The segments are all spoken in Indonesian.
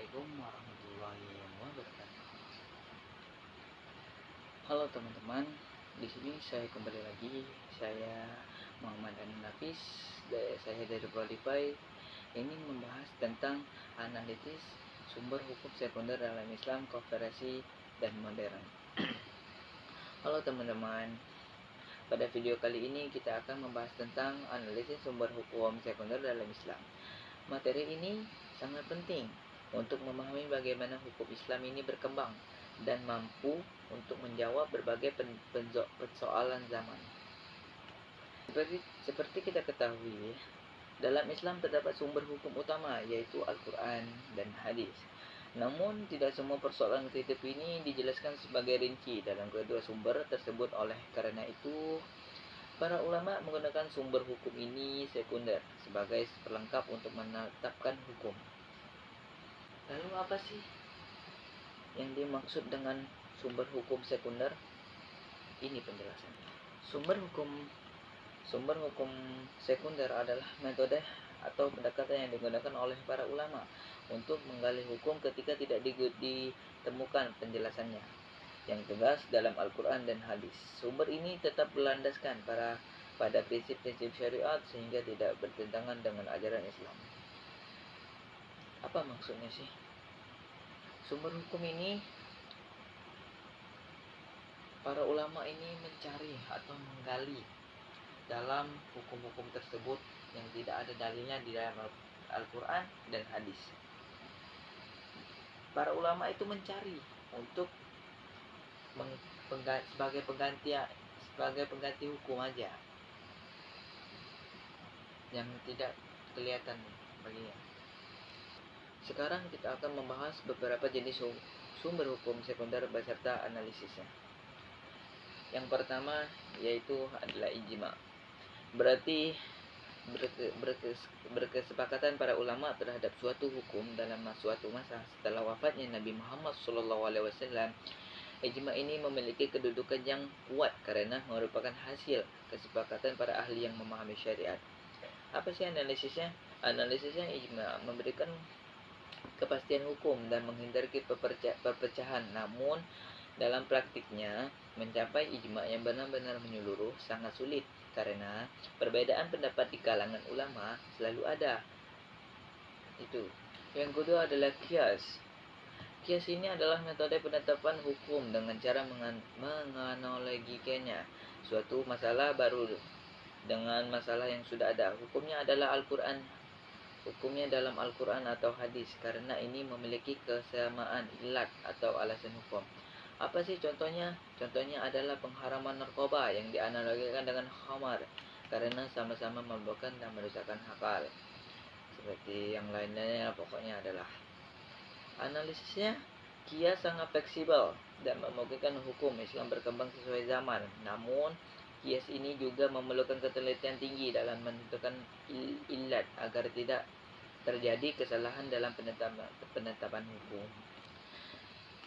Assalamualaikum warahmatullahi wabarakatuh. Halo teman-teman, di sini saya kembali lagi. Saya Muhammad Anin Nafis, saya dari Prodify. Ini membahas tentang analisis sumber hukum sekunder dalam Islam, konversi, dan modern. Halo teman-teman, pada video kali ini kita akan membahas tentang analisis sumber hukum sekunder dalam Islam. Materi ini sangat penting untuk memahami bagaimana hukum Islam ini berkembang dan mampu untuk menjawab berbagai persoalan zaman. Seperti kita ketahui, dalam Islam terdapat sumber hukum utama yaitu Al-Quran dan Hadis. Namun, tidak semua persoalan hidup ini dijelaskan sebagai rinci dalam kedua sumber tersebut. Oleh karena itu, para ulama menggunakan sumber hukum ini sekunder sebagai pelengkap untuk menetapkan hukum. Lalu apa sih yang dimaksud dengan sumber hukum sekunder? Ini penjelasannya. Sumber hukum sekunder adalah metode atau pendekatan yang digunakan oleh para ulama untuk menggali hukum ketika tidak ditemukan penjelasannya yang tegas dalam Al-Quran dan Hadis. Sumber ini tetap berlandaskan pada prinsip-prinsip syariat sehingga tidak bertentangan dengan ajaran Islam. Apa maksudnya sih? Sumber hukum ini, para ulama ini mencari atau menggali dalam hukum-hukum tersebut yang tidak ada dalilnya di dalam Al-Quran dan Hadis. Para ulama itu mencari untuk sebagai pengganti hukum aja yang tidak kelihatan baginya. Sekarang kita akan membahas beberapa jenis sumber hukum sekunder beserta analisisnya. Yang pertama yaitu adalah ijma. Berarti berkesepakatan para ulama terhadap suatu hukum dalam suatu masa setelah wafatnya Nabi Muhammad SAW. Ijma ini memiliki kedudukan yang kuat karena merupakan hasil kesepakatan para ahli yang memahami syariat. Apa sih analisisnya? Analisisnya ijma memberikan kepastian hukum dan menghindari perpecahan. Namun dalam praktiknya mencapai ijma yang benar-benar menyeluruh sangat sulit karena perbedaan pendapat di kalangan ulama selalu ada. Itu. Yang kedua adalah qiyas. Qiyas ini adalah metode penetapan hukum dengan cara menganalogikannya suatu masalah baru dengan masalah yang sudah ada. Hukumnya adalah Al-Quran. Hukumnya dalam Al-Quran atau hadis karena ini memiliki kesamaan ilat atau alasan hukum. Apa sih contohnya? Contohnya adalah pengharaman narkoba yang dianalogikan dengan khamar karena sama-sama memabukkan dan merusakkan akal. Seperti yang lainnya pokoknya adalah analisisnya. Qiyas sangat fleksibel dan memungkinkan hukum Islam berkembang sesuai zaman. Namun qiyas ini juga memerlukan ketelitian tinggi dalam menentukan ilat agar tidak terjadi kesalahan dalam penetapan hukum.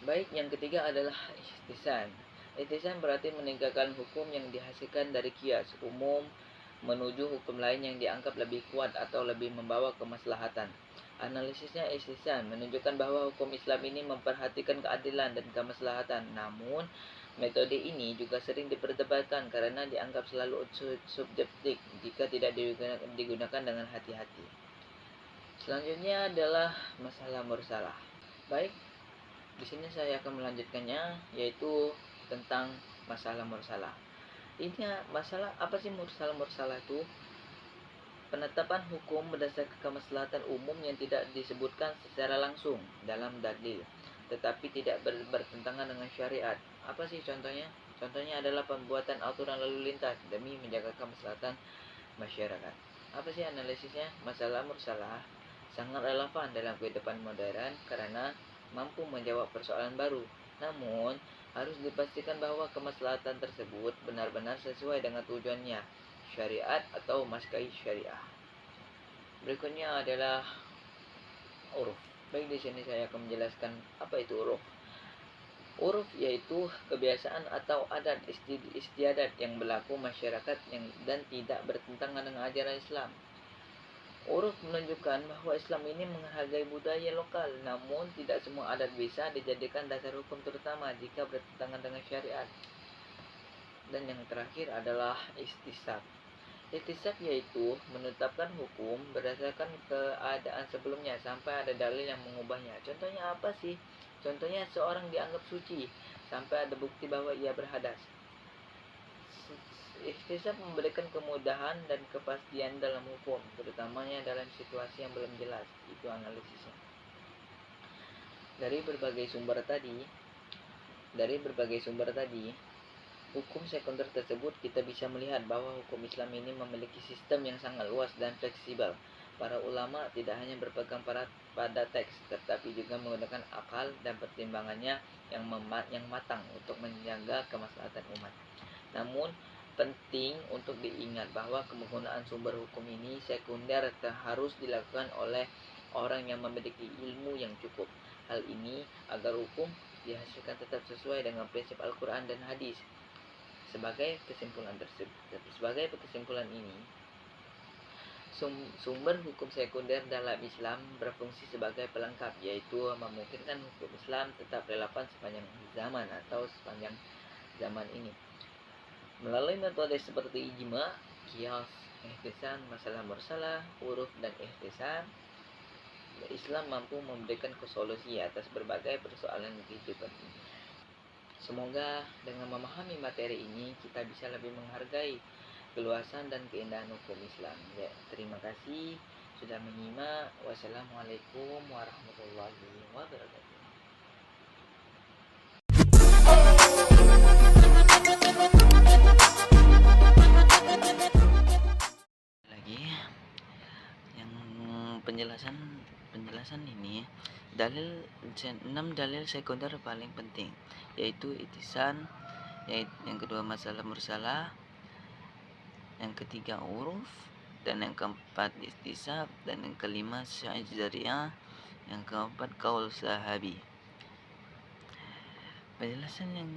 Baik, yang ketiga adalah ihtisan. Ihtisan berarti meninggalkan hukum yang dihasilkan dari qiyas umum menuju hukum lain yang dianggap lebih kuat atau lebih membawa kemaslahatan. Analisisnya ihtisan menunjukkan bahwa hukum Islam ini memperhatikan keadilan dan kemaslahatan. Namun metode ini juga sering diperdebatkan karena dianggap selalu subjektif jika tidak digunakan dengan hati-hati. Selanjutnya adalah masalah mursalah. Baik, di sini saya akan melanjutkannya, yaitu tentang masalah mursalah. Ini masalah apa sih mursalah? Mursalah itu penetapan hukum berdasarkan kemaslahatan umum yang tidak disebutkan secara langsung dalam dalil, tetapi tidak bertentangan dengan syariat. Apa sih contohnya? Contohnya adalah pembuatan aturan lalu lintas demi menjaga kemaslahatan masyarakat. Apa sih analisisnya? Masalah mursalah sangat relevan dalam kehidupan modern karena mampu menjawab persoalan baru. Namun, harus dipastikan bahwa kemaslahatan tersebut benar-benar sesuai dengan tujuannya, syariat atau maskai syariah. Berikutnya adalah uruf. Baik, di sini saya akan menjelaskan apa itu uruf. Uruf yaitu kebiasaan atau adat istiadat yang berlaku masyarakat dan tidak bertentangan dengan ajaran Islam. Uruf menunjukkan bahwa Islam ini menghargai budaya lokal, namun tidak semua adat bisa dijadikan dasar hukum, terutama jika bertentangan dengan syariat. Dan yang terakhir adalah istisab. Istisab yaitu menetapkan hukum berdasarkan keadaan sebelumnya sampai ada dalil yang mengubahnya. Contohnya apa sih? Contohnya seorang dianggap suci sampai ada bukti bahwa ia berhadas. Istisab memberikan kemudahan dan kepastian dalam hukum, terutamanya dalam situasi yang belum jelas. Itu analisisnya. Dari berbagai sumber tadi, hukum sekunder tersebut kita bisa melihat bahwa hukum Islam ini memiliki sistem yang sangat luas dan fleksibel. Para ulama tidak hanya berpegang pada teks, tetapi juga menggunakan akal dan pertimbangannya yang matang untuk menjaga kemaslahatan umat. Namun, penting untuk diingat bahwa penggunaan sumber hukum ini sekunder harus dilakukan oleh orang yang memiliki ilmu yang cukup. Hal ini agar hukum dihasilkan tetap sesuai dengan prinsip Al-Quran dan hadis. Sebagai kesimpulan ini, sumber hukum sekunder dalam Islam berfungsi sebagai pelengkap, yaitu memungkinkan hukum Islam tetap relevan sepanjang zaman ini. Melalui metode seperti ijma, qiyas, ihtisan, masalah mursalah, uruf, dan ihtisan, Islam mampu memberikan solusi atas berbagai persoalan kehidupan ini. Semoga dengan memahami materi ini kita bisa lebih menghargai keluasan dan keindahan hukum Islam. Ya, terima kasih sudah menyimak. Wassalamualaikum warahmatullahi wabarakatuh. Lagi yang penjelasan ini, 6 dalil sekunder paling penting, yaitu itisan, yang kedua masalah mursalah, yang ketiga uruf, dan yang keempat istisab, dan yang kelima syariah, yang keempat kaul sahabi. Penjelasan yang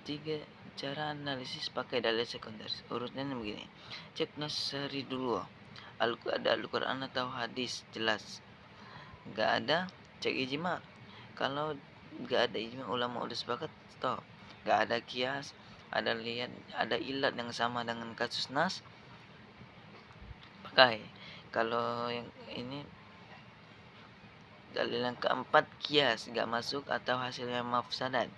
tiga cara analisis pakai dalil sekunder. Urutnya begini. Cek nasari dulu. Ada Al-Quran atau hadis jelas. Gak ada, cek ijma. Kalau gak ada ijma, ulama udah sepakat, stop. Gak ada kias, ada ilat yang sama dengan kasus nas, pakai. Kalau yang ini dalil yang keempat, kias gak masuk atau hasilnya mafsadat,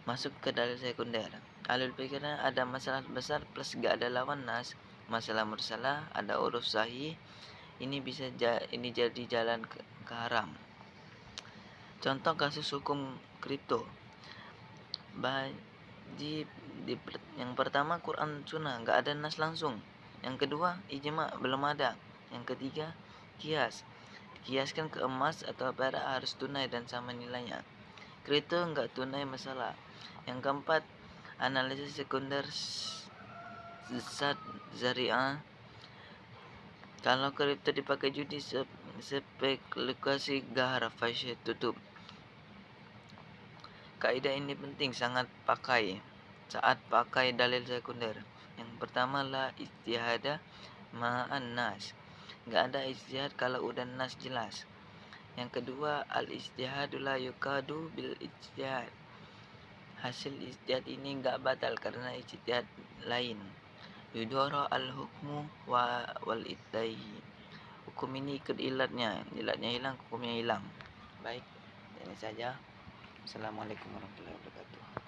masuk ke dalil sekunder. Alul pikirnya ada masalah besar plus gak ada lawan nas, masalah mursalah, ada uruf sahih, ini jadi jalan ke haram. Contoh kasus hukum kripto. Yang pertama Quran Sunnah, gak ada nas langsung. Yang kedua ijma, belum ada. Yang ketiga kias. Kiaskan ke emas atau perak harus tunai dan sama nilainya. Kripto enggak tunai masalah. Yang keempat analisis sekunder zat zariah. Kalau kripto dipakai judi, spekulasi gahar fasya tutup. Kaidah ini penting sangat saat pakai dalil sekunder. Yang pertama la ijtihada ma'an nas. Enggak ada ijtihad kalau udah nas jelas. Yang kedua al ijtihadu la yukadu bil ijtihad. Hasil ijtihad ini enggak batal karena ijtihad lain. Yudhara al hukmu wal iddaihi. Hukum ini ikut ilatnya hilang, hukumnya hilang. Baik, ini saja. Assalamualaikum warahmatullahi wabarakatuh.